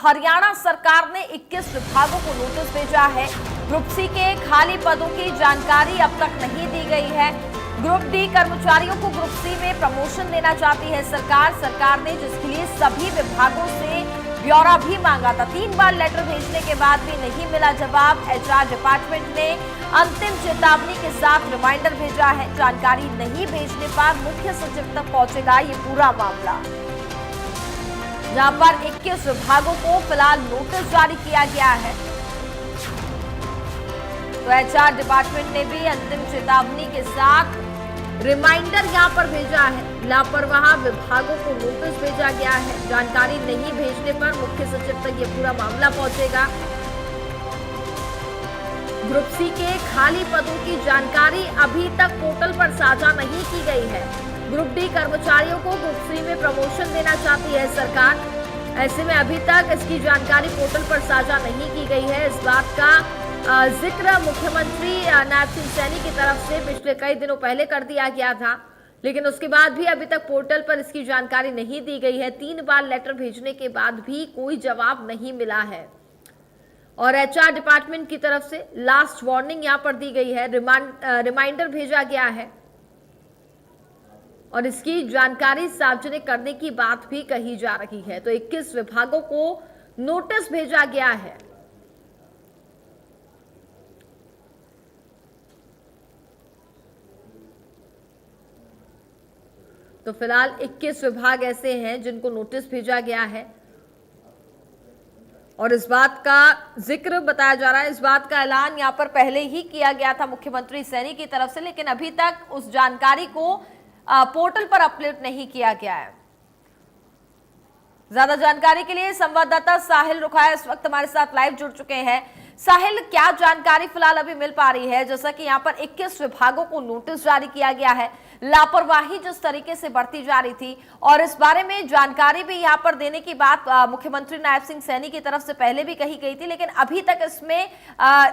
हरियाणा सरकार ने 21 विभागों को नोटिस भेजा है। ग्रुप सी के खाली पदों की जानकारी अब तक नहीं दी गई है। ग्रुप डी कर्मचारियों को ग्रुप सी में प्रमोशन देना चाहती है सरकार ने, जिसके लिए सभी विभागों से ब्यौरा भी मांगा था। 3 बार लेटर भेजने के बाद भी नहीं मिला जवाब। एचआर डिपार्टमेंट ने अंतिम चेतावनी के साथ रिमाइंडर भेजा है। जानकारी नहीं भेजने पर मुख्य सचिव तक पहुंचेगा ये पूरा मामला, जहां पर 21 विभागों को फिलहाल नोटिस जारी किया गया है। तो एचआर डिपार्टमेंट ने भी अंतिम चेतावनी के साथ रिमाइंडर यहां पर भेजा है। लापरवाह विभागों को नोटिस भेजा गया है। जानकारी नहीं भेजने पर मुख्य सचिव तक ये पूरा मामला पहुंचेगा। ग्रुप सी के खाली पदों की जानकारी अभी तक पोर्टल पर साझा नहीं की गई है। ग्रुप डी कर्मचारियों को ग्रुप सी में प्रमोशन देना चाहती है सरकार। ऐसे में अभी तक इसकी जानकारी पोर्टल पर साझा नहीं की गई है। इस बात का जिक्र मुख्यमंत्री नायब सिंह सैनी की तरफ से पिछले कई दिनों पहले कर दिया गया था, लेकिन उसके बाद भी अभी तक पोर्टल पर इसकी जानकारी नहीं दी गई है। 3 बार लेटर भेजने के बाद भी कोई जवाब नहीं मिला है और एचआर डिपार्टमेंट की तरफ से लास्ट वार्निंग यहां पर दी गई है। रिमाइंडर भेजा गया है और इसकी जानकारी सार्वजनिक करने की बात भी कही जा रही है। तो 21 विभागों को नोटिस भेजा गया है। तो फिलहाल 21 विभाग ऐसे हैं जिनको नोटिस भेजा गया है और इस बात का जिक्र बताया जा रहा है, इस बात का ऐलान यहां पर पहले ही किया गया था मुख्यमंत्री सैनी की तरफ से, लेकिन अभी तक उस जानकारी को पोर्टल पर अपलोड नहीं किया गया है। ज्यादा जानकारी के लिए संवाददाता साहिल रुखाया इस वक्त हमारे साथ लाइव जुड़ चुके हैं। साहिल, क्या जानकारी फिलहाल अभी मिल पा रही है? जैसा कि यहाँ पर 21 विभागों को नोटिस जारी किया गया है, लापरवाही जिस तरीके से बढ़ती जा रही थी और इस बारे में जानकारी भी यहाँ पर देने की बात मुख्यमंत्री नायब सिंह सैनी की तरफ से पहले भी कही गई थी, लेकिन अभी तक इसमें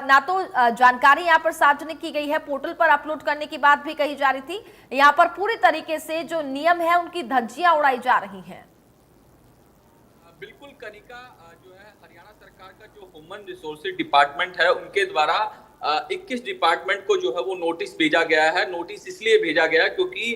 ना तो जानकारी यहाँ पर सार्वजनिक की गई है, पोर्टल पर अपलोड करने की बात भी कही जा रही थी। यहाँ पर पूरी तरीके से जो नियम है उनकी धज्जियां उड़ाई जा रही हैं। बिल्कुल कनिका, जो है हरियाणा सरकार का जो ह्यूमन रिसोर्सेज डिपार्टमेंट है उनके द्वारा 21 डिपार्टमेंट को जो है वो नोटिस भेजा गया है। नोटिस इसलिए भेजा गया क्योंकि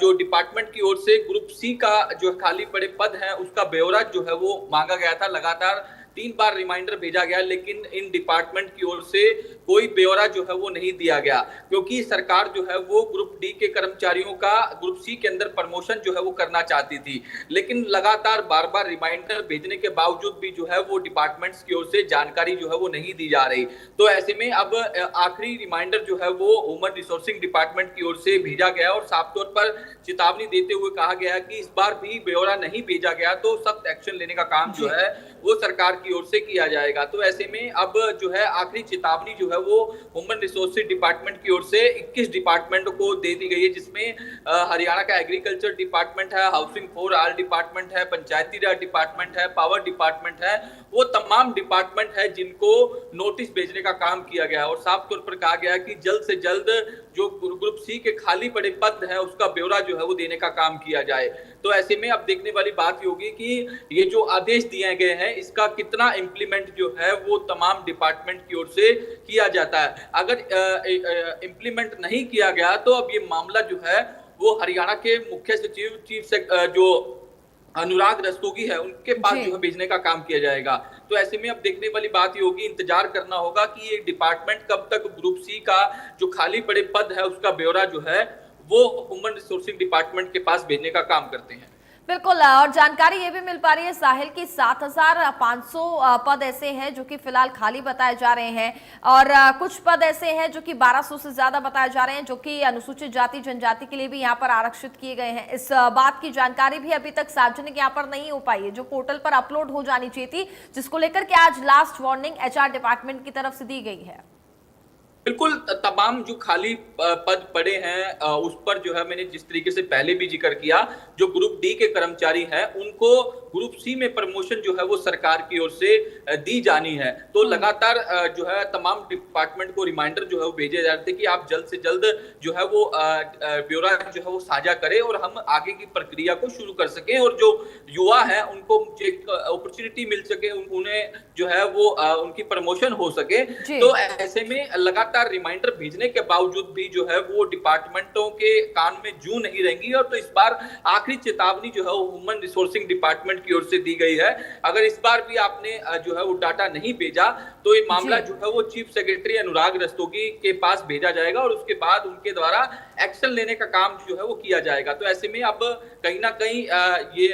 जो डिपार्टमेंट की ओर से ग्रुप सी का जो खाली पड़े पद है उसका ब्यौरा जो है वो मांगा गया था। लगातार 3 बार रिमाइंडर भेजा गया, लेकिन इन डिपार्टमेंट की ओर से कोई ब्यौरा जो है वो नहीं दिया गया, क्योंकि सरकार जो है वो ग्रुप डी के कर्मचारियों का ग्रुप सी के अंदर प्रमोशन जो है वो करना चाहती थी, लेकिन लगातार बार बार रिमाइंडर भेजने के बावजूद भी जो है वो डिपार्टमेंट्स की ओर से जानकारी जो है वो नहीं दी जा रही। तो ऐसे में अब आखिरी रिमाइंडर जो है वो ह्यूमन रिसोर्सिंग डिपार्टमेंट की ओर से भेजा गया और साफ तौर पर चेतावनी देते हुए कहा गया कि इस बार भी ब्यौरा नहीं भेजा गया तो सख्त एक्शन लेने का काम जो है वो सरकार की ओर से किया जाएगा। तो ऐसे में अब जो है आखिरी चेतावनी जो है वो ह्यूमन रिसोर्सेज डिपार्टमेंट की ओर से 21 डिपार्टमेंट को दे दी गई है, जिसमें हरियाणा का एग्रीकल्चर डिपार्टमेंट है, हाउसिंग फॉर ऑल डिपार्टमेंट है, पंचायती राज डिपार्टमेंट है, पावर डिपार्टमेंट है, वो तमाम डिपार्टमेंट है जिनको नोटिस भेजने का काम किया गया है और साफ तौर पर कहा गया है कि जल्द से जल्द जो ग्रुप सी के खाली पड़े पद है उसका ब्यौरा जो है वो देने का काम किया जाए। तो ऐसे में अब देखने वाली बात ये होगी कि ये जो आदेश दिए गए हैं इसका कितना इंप्लीमेंट जो है वो तमाम डिपार्टमेंट की ओर से किया जाता है। अगर इंप्लीमेंट नहीं किया गया तो अब ये मामला जो है वो हरियाणा के मुख्य सचिव जो अनुराग रस्तोगी है उनके पास जो है भेजने का काम किया जाएगा। तो ऐसे में अब देखने वाली बात ये होगी, इंतजार करना होगा कि ये डिपार्टमेंट कब तक ग्रुप सी का जो खाली पड़े पद है उसका ब्यौरा जो है वो ह्यूमन रिसोर्सिंग डिपार्टमेंट के पास भेजने का काम करते हैं। बिल्कुल, और जानकारी ये भी मिल पा रही है साहिल की 7,500 पद ऐसे हैं जो कि फिलहाल खाली बताए जा रहे हैं और कुछ पद ऐसे हैं जो कि 1200 से ज्यादा बताए जा रहे हैं जो कि अनुसूचित जाति जनजाति के लिए भी यहाँ पर आरक्षित किए गए हैं। इस बात की जानकारी भी अभी तक सार्वजनिक यहाँ पर नहीं हो पाई है जो पोर्टल पर अपलोड हो जानी चाहिए थी, जिसको लेकर के आज लास्ट वार्निंग एचआर डिपार्टमेंट की तरफ से दी गई है। बिल्कुल तमाम जो खाली पद पड़े हैं उस पर जो है मैंने जिस तरीके से पहले भी जिक्र किया, जो ग्रुप डी के कर्मचारी हैं उनको ग्रुप सी में प्रमोशन जो है वो सरकार की ओर से दी जानी है। तो लगातार जो है तमाम डिपार्टमेंट को रिमाइंडर जो है वो भेजे जा रहे थे कि आप जल्द से जल्द जो है वो ब्यौरा जो है वो साझा करें और हम आगे की प्रक्रिया को शुरू कर सकें और जो युवा है उनको एक अपॉर्चुनिटी मिल सके, उन्हें जो है वो उनकी प्रमोशन हो सके। तो ऐसे में लगातार रिमाइंडर भेजने के बावजूद भी जो है वो डिपार्टमेंटों के कान में जू नहीं रहेंगी। और तो इस बार आखिरी चेतावनी जो है वो ह्यूमन रिसोर्सिंग डिपार्टमेंट की ओर से दी गई है। अगर इस बार भी आपने जो है वो डाटा नहीं भेजा तो ये मामला जो है वो चीफ सेक्रेटरी अनुराग रस्तोगी के पास भेजा जाएगा और उसके बाद उनके द्वारा एक्शन लेने का काम जो है वो किया जाएगा। तो ऐसे में अब कहीं ना कहीं ये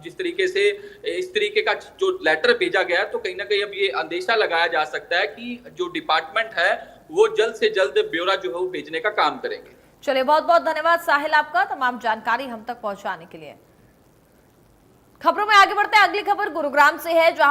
जिस तरीके से इस तरीके का जो लेटर भेजा गया है तो कहीं ना कहीं अब ये अंदेशा लगाया जा सकता है कि जो डिपार्टमेंट है वो जल्द से जल्द ब्यौरा जो है वो भेजने का काम करेंगे। चलिए, बहुत बहुत धन्यवाद साहिल आपका तमाम जानकारी हम तक पहुंचाने के लिए। खबरों में आगे बढ़ते हैं। अगली खबर गुरुग्राम से है, जहां